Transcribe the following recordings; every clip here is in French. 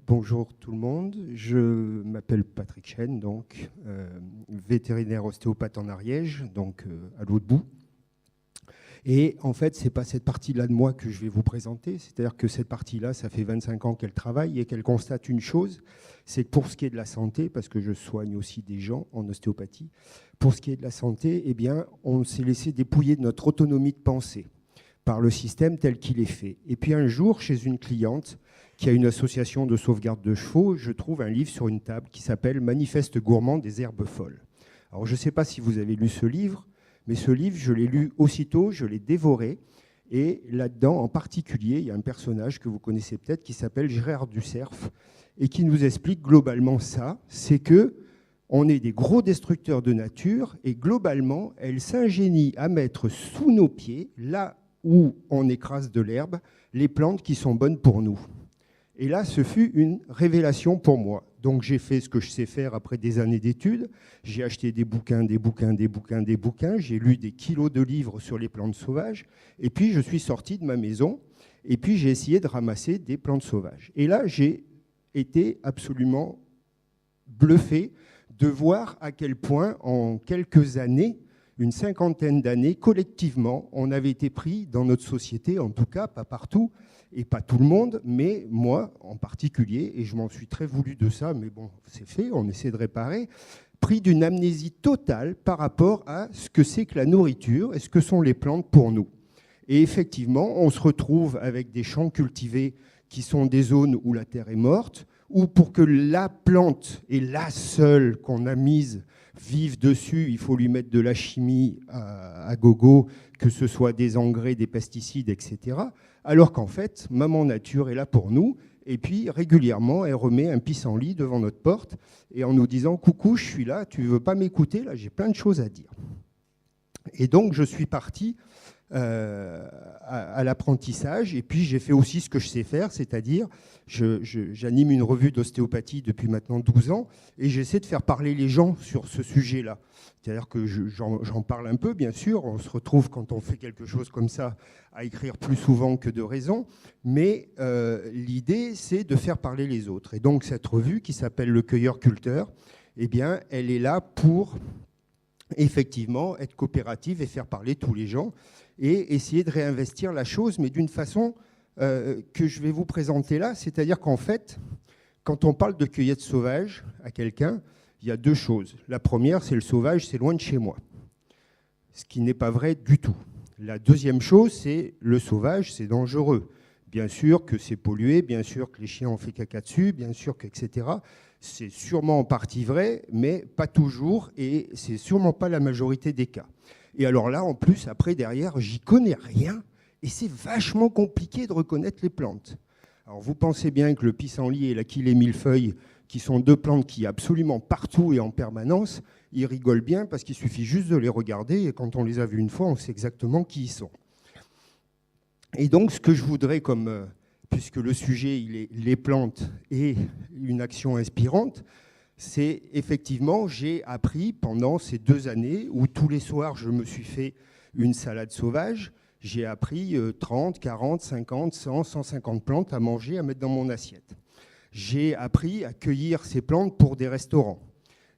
Bonjour tout le monde, je m'appelle Patrick Chêne, donc vétérinaire ostéopathe en Ariège, donc à l'autre bout. Et en fait, ce n'est pas cette partie-là de moi que je vais vous présenter, c'est-à-dire que cette partie-là, ça fait 25 ans qu'elle travaille et qu'elle constate une chose, c'est que pour ce qui est de la santé, parce que je soigne aussi des gens en ostéopathie, pour ce qui est de la santé, eh bien, on s'est laissé dépouiller de notre autonomie de pensée par le système tel qu'il est fait. Et puis un jour, chez une cliente qui a une association de sauvegarde de chevaux, je trouve un livre sur une table qui s'appelle « Manifeste gourmand des herbes folles ». Alors je ne sais pas si vous avez lu ce livre, mais ce livre, je l'ai lu aussitôt, je l'ai dévoré. Et là-dedans, en particulier, il y a un personnage que vous connaissez peut-être qui s'appelle Gérard Ducerf et qui nous explique globalement ça, c'est que on est des gros destructeurs de nature et globalement, elle s'ingénie à mettre sous nos pieds, là où on écrase de l'herbe, les plantes qui sont bonnes pour nous. Et là, ce fut une révélation pour moi. Donc j'ai fait ce que je sais faire après des années d'études. J'ai acheté des bouquins, j'ai lu des kilos de livres sur les plantes sauvages. Et puis je suis sorti de ma maison et puis j'ai essayé de ramasser des plantes sauvages. Et là, j'ai été absolument bluffé de voir à quel point, en quelques années, une cinquantaine d'années, collectivement, on avait été pris dans notre société, en tout cas, pas partout, et pas tout le monde, mais moi en particulier, et je m'en suis très voulu de ça, mais bon, c'est fait, on essaie de réparer, pris d'une amnésie totale par rapport à ce que c'est que la nourriture et ce que sont les plantes pour nous. Et effectivement, on se retrouve avec des champs cultivés qui sont des zones où la terre est morte, où pour que la plante est la seule qu'on a mise vive dessus, il faut lui mettre de la chimie à gogo, que ce soit des engrais, des pesticides, etc. Alors qu'en fait, maman nature est là pour nous. Et puis, régulièrement, elle remet un pissenlit devant notre porte et en nous disant « Coucou, je suis là, tu ne veux pas m'écouter? Là, j'ai plein de choses à dire. » Et donc, je suis parti à l'apprentissage. Et puis, j'ai fait aussi ce que je sais faire, c'est-à-dire j'anime une revue d'ostéopathie depuis maintenant 12 ans et j'essaie de faire parler les gens sur ce sujet-là. C'est-à-dire que j'en parle un peu, bien sûr. On se retrouve, quand on fait quelque chose comme ça, à écrire plus souvent que de raison. Mais l'idée, c'est de faire parler les autres. Et donc, cette revue, qui s'appelle Le Cueilleur-Culteur, eh bien, elle est là pour effectivement être coopérative et faire parler tous les gens et essayer de réinvestir la chose, mais d'une façon que je vais vous présenter là. C'est-à-dire qu'en fait, quand on parle de cueillette sauvage à quelqu'un, il y a deux choses. La première, c'est le sauvage, c'est loin de chez moi. Ce qui n'est pas vrai du tout. La deuxième chose, c'est le sauvage, c'est dangereux. Bien sûr que c'est pollué, bien sûr que les chiens ont fait caca dessus, bien sûr que, etc. C'est sûrement en partie vrai, mais pas toujours, et c'est sûrement pas la majorité des cas. Et alors là, en plus, après, derrière, j'y connais rien, et c'est vachement compliqué de reconnaître les plantes. Alors vous pensez bien que le pissenlit et l'achillée millefeuille, qui sont deux plantes qui absolument partout et en permanence, ils rigolent bien parce qu'il suffit juste de les regarder, et quand on les a vus une fois, on sait exactement qui ils sont. Et donc, ce que je voudrais comme... puisque le sujet, il est les plantes et une action inspirante, c'est effectivement, j'ai appris pendant ces 2 années où tous les soirs, je me suis fait une salade sauvage, j'ai appris 30, 40, 50, 100, 150 plantes à manger, à mettre dans mon assiette. J'ai appris à cueillir ces plantes pour des restaurants.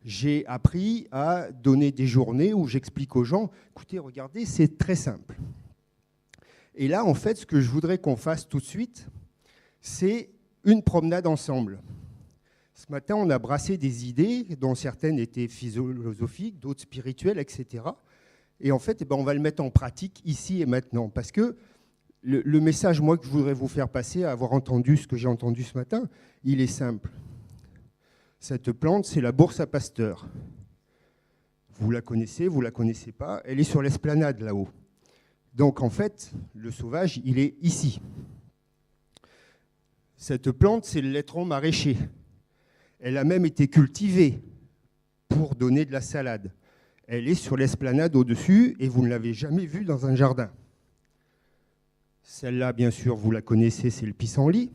J'ai appris à donner des journées où j'explique aux gens, écoutez, regardez, c'est très simple. Et là, en fait, ce que je voudrais qu'on fasse tout de suite, c'est une promenade ensemble. Ce matin, on a brassé des idées, dont certaines étaient philosophiques, d'autres spirituelles, etc. Et en fait, on va le mettre en pratique ici et maintenant. Parce que le message, moi, que je voudrais vous faire passer, à avoir entendu ce que j'ai entendu ce matin, il est simple. Cette plante, c'est la bourse à Pasteur. Vous la connaissez, vous ne la connaissez pas. Elle est sur l'esplanade, là-haut. Donc, en fait, le sauvage, il est ici. Cette plante, c'est le laitron maraîcher. Elle a même été cultivée pour donner de la salade. Elle est sur l'esplanade au-dessus et vous ne l'avez jamais vue dans un jardin. Celle-là, bien sûr, vous la connaissez, c'est le pissenlit.